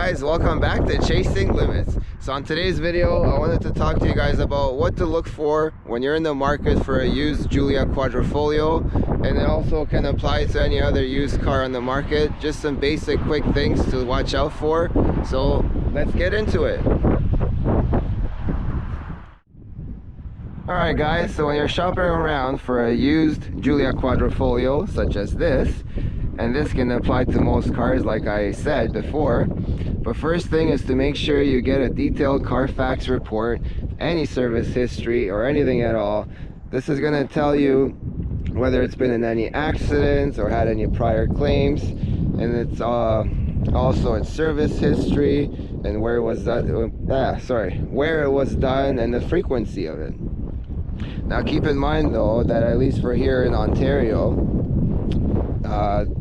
guys, welcome back to Chasing Limits. So on today's video, I wanted to talk to you guys about what to look for when you're in the market for a used Giulia Quadrifoglio, and it also can apply to any other used car on the market. Just some basic quick things to watch out for. So let's get into it. Alright guys, so when you're shopping around for a used Giulia Quadrifoglio such as this, and this can apply to most cars like I said before, but first thing is to make sure you get a detailed Carfax report, any service history or anything at all. This is going to tell you whether it's been in any accidents or had any prior claims, and it's also its service history and where it was done, where it was done and the frequency of it. Now keep in mind though that at least for here in Ontario,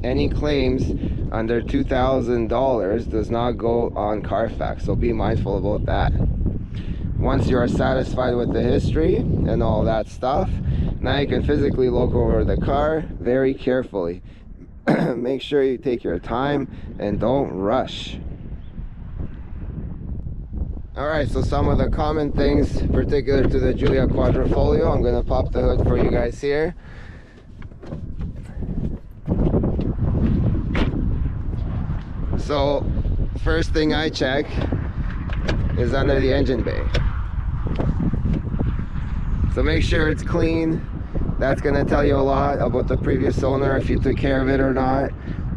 any claims under $2,000 does not go on Carfax, so be mindful about that. Once you are satisfied with the history and all that stuff, now you can physically look over the car very carefully. Make sure you take your time and don't rush. Alright, so some of the common things particular to the Giulia Quadrifoglio, I'm going to pop the hood for you guys here. So first thing I check is under the engine bay. So make sure it's clean. That's going to tell you a lot about the previous owner, if you took care of it or not.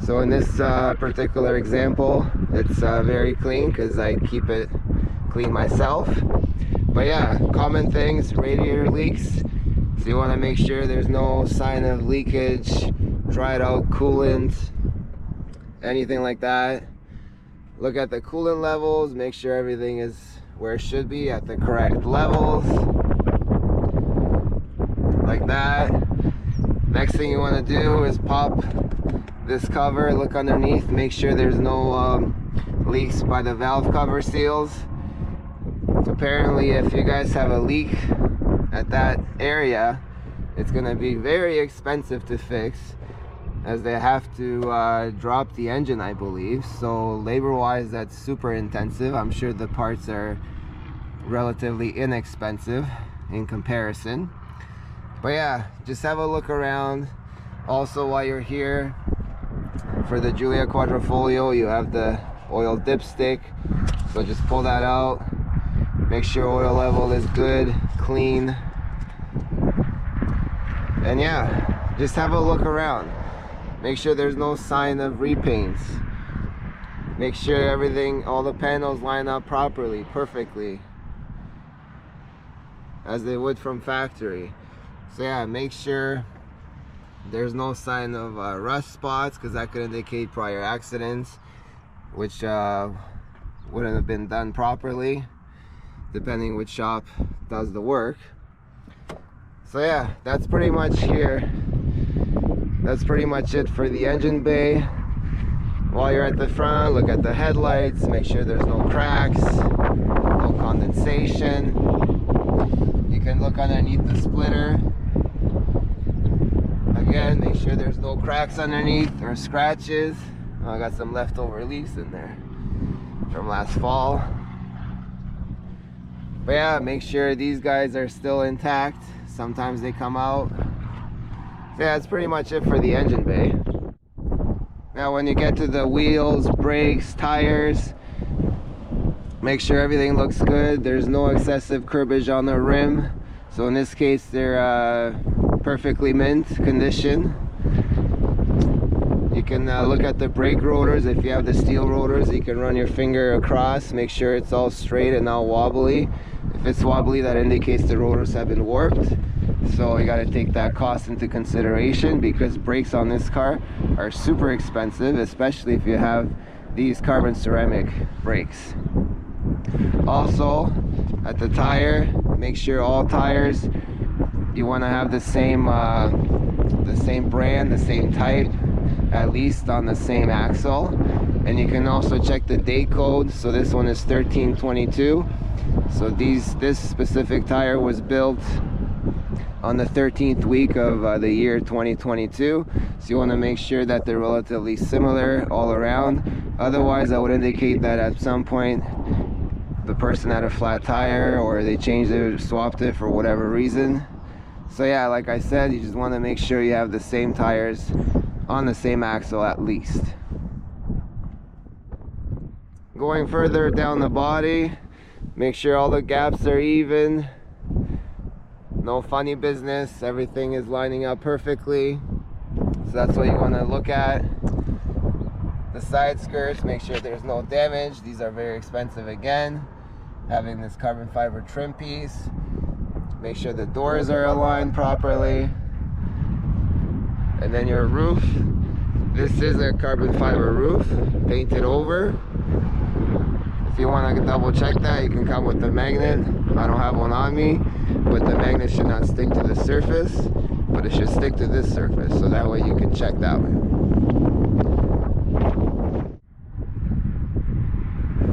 So in this particular example, it's very clean because I keep it clean myself. But yeah, common things: radiator leaks. So you want to make sure there's no sign of leakage, dried out coolant, anything like that. Look at the coolant levels, make sure everything is where it should be at the correct levels, like that. Next thing you want to do is pop this cover, look underneath, make sure there's no leaks by the valve cover seals. Apparently if you guys have a leak at that area, it's going to be very expensive to fix, as they have to drop the engine, I believe. So labor wise, that's super intensive. I'm sure the parts are relatively inexpensive in comparison. But yeah, just have a look around. Also, while you're here, for the Giulia Quadrifoglio, you have the oil dipstick, so just pull that out. Make sure oil level is good, clean, and yeah, just have a look around. Make sure there's no sign of repaints. Make sure everything, all the panels line up properly, perfectly, as they would from factory. So yeah, make sure there's no sign of rust spots, because that could indicate prior accidents, which wouldn't have been done properly, depending which shop does the work. So yeah, that's pretty much here. That's pretty much it for the engine bay. While you're at the front, look at the headlights, make sure there's no cracks, no condensation. You can look underneath the splitter. Again, make sure there's no cracks underneath or scratches. Oh, I got some leftover leaves in there from last fall. But yeah, make sure these guys are still intact. Sometimes they come out. So yeah, that's pretty much it for the engine bay. Now when you get to the wheels, brakes, tires, make sure everything looks good. There's no excessive curbage on the rim. So in this case, they're perfectly mint condition. You can look at the brake rotors. If you have the steel rotors, you can run your finger across, make sure it's all straight and not wobbly. If it's wobbly, that indicates the rotors have been warped. So you got to take that cost into consideration, because brakes on this car are super expensive, especially if you have these carbon ceramic brakes. Also, at the tire, make sure all tires, you want to have the same brand, the same type, at least on the same axle. And you can also check the date code. So this one is 1322. So this specific tire was built on the 13th week of the year 2022, so you want to make sure that they're relatively similar all around. Otherwise, that would indicate that at some point the person had a flat tire, or they changed it or swapped it for whatever reason. So yeah, like I said, you just want to make sure you have the same tires on the same axle at least. Going further down the body, make sure all the gaps are even. No funny business, everything is lining up perfectly. So that's what you want to look at. The side skirts, make sure there's no damage. These are very expensive again. Having this carbon fiber trim piece. Make sure the doors are aligned properly. And then your roof. This is a carbon fiber roof, painted over. If you want to double check that, you can come with the magnet. I don't have one on me, but the magnet should not stick to the surface, but it should stick to this surface, so that way you can check that way.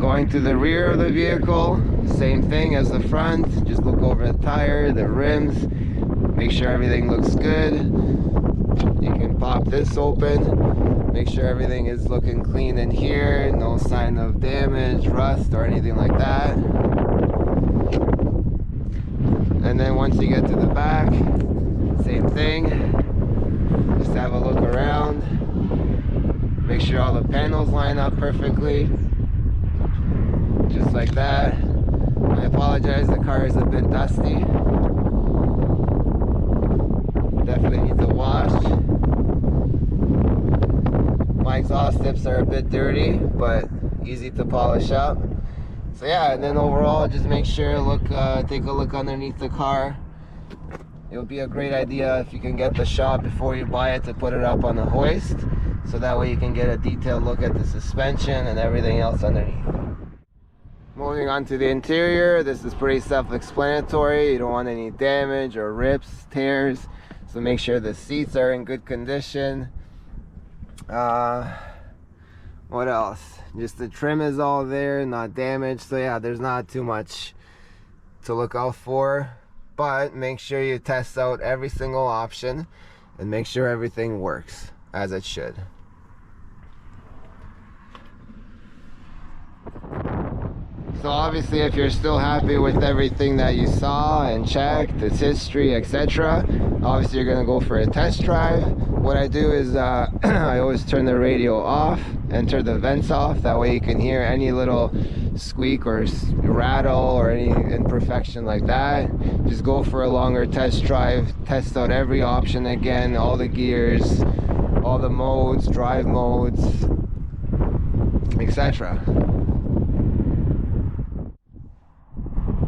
Going to the rear of the vehicle, same thing as the front. Just look over the tire, the rims, make sure everything looks good. You can pop this open, make sure everything is looking clean in here, no sign of damage, rust, or anything like that. And then once you get to the back, same thing. Just have a look around, make sure all the panels line up perfectly, just like that. I apologize, the car is a bit dusty. Definitely needs a wash. My exhaust tips are a bit dirty, but easy to polish up. So yeah, and then overall, just make sure, take a look underneath the car. It would be a great idea if you can get the shop before you buy it to put it up on the hoist, so that way you can get a detailed look at the suspension and everything else underneath. Moving on to the interior, this is pretty self-explanatory. You don't want any damage or rips, tears, so make sure the seats are in good condition. What else? Just the trim is all there, not damaged. So yeah, there's not too much to look out for, but make sure you test out every single option and make sure everything works as it should. So obviously, if you're still happy with everything that you saw and checked, its history, etc., obviously you're gonna go for a test drive. What I do is I always turn the radio off and turn the vents off. That way you can hear any little squeak or rattle or any imperfection like that. Just go for a longer test drive, test out every option again, all the gears, all the modes, drive modes, etc.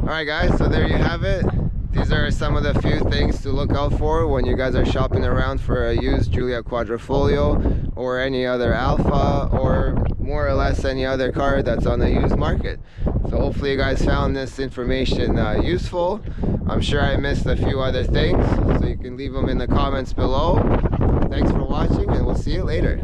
Alright guys, so there you have it. These are some of the few things to look out for when you guys are shopping around for a used Giulia Quadrifoglio or any other Alfa, or more or less any other car that's on the used market. So hopefully you guys found this information useful. I'm sure I missed a few other things, so you can leave them in the comments below. Thanks for watching, and we'll see you later.